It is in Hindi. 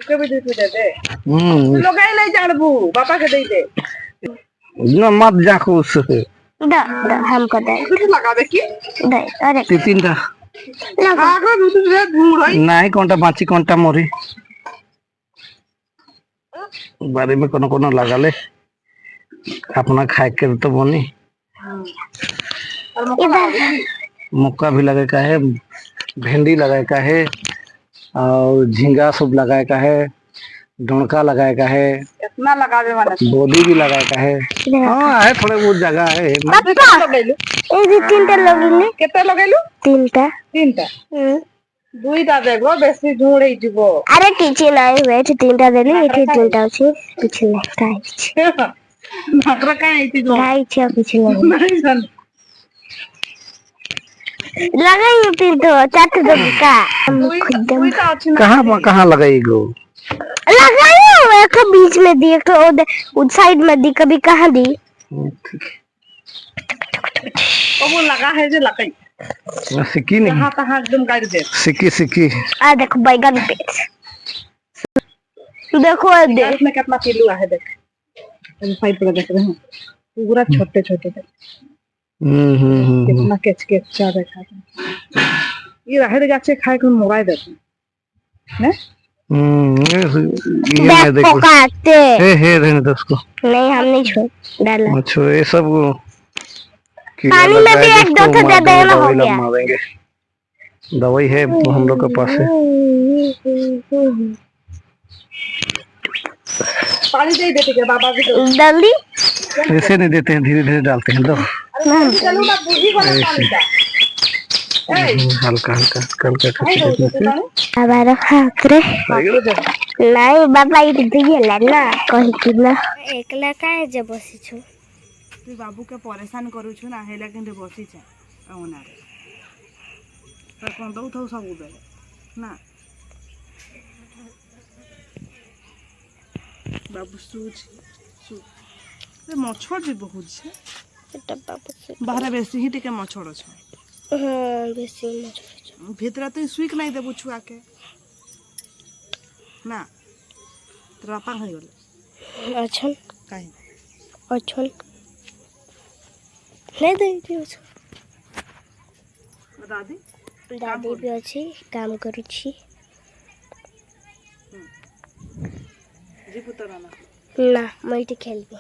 के भी दे दे तू लगाई ले जानबू पापा के दे दे ना मत जाको उससे दा हमको दे लगा दे की दे अरे तीन टा आगो दूसरे दूर है नहीं कोनटा बाची कोनटा मोरी बारे में कोनो लगा ले अपना खाए के तो बनी मक्का भी लगे का है भिंडी लगाए का है और झींगा सब लगाए का है डोंका लगाए का है इतना लगा दे वाला बोदी भी लगाए का है हाँ है थोड़े बहुत जगह है पापा ए भी तीनटा लगेले केते लगेलु तीनटा दुईटा देखो बेसी झुड़े जीवो अरे किछि नाही हुए तीनटा देली एठी तीनटा अछि किछि नाही काई भाकरा काई आइती जो काई छै किछि नाही नहीं सन लगाई फिर तो चाट दो का दुईटा अछि कहाँ लगाई गो लगाई एक बीच में दी एक उस साइड में दी कभी कहाँ दी वो लगा है जो लगाई सिक्की नहीं हां तहां एकदम काट दे सिक्की आ देखो बैगन पेट देखो देख में कितना किलो है देख साइड पर देख रहे हैं पूरा छोटे छोटे कितना केचा देखा ये रहे गाचे खाए को मोबाइल देते ने ये देखो काटते हे रहने दो उसको नहीं हम नहीं छोड़ डाला अच्छा ये सब पानी में भी एक दो तो दे देना हो गया मारेंगे दवाई है हम लोग के पास है पानी दे देते क्या बाबा की जल्दी ऐसे नहीं देते हैं धीरे धीरे डालते हैं दो चलो ना बूझी वाला पानी का हल्का हल्का हमारा खाकरे नहीं बाबा ये दिए ना कहि कि ना एकला काहे जे बसी छु तू बाबू के परेशान करू छु ना हेला केंदे बसी छ औना रे पर कोन दउ थौ सब बेले ना बाबू सूच मछड़ भी बहुत छे एटा बाबू बाहर बेसी ही टिके मछड़ छ हां बेसी मछड़ भीतर तो सुइक नहीं देबू छुआ के ना तोरा पांग हो गेल अच्छा काहे अच्छा नहीं दे दियो दादी दादी भी अछि काम करू छी जी पुत्र ना ना मल्टी खेलबी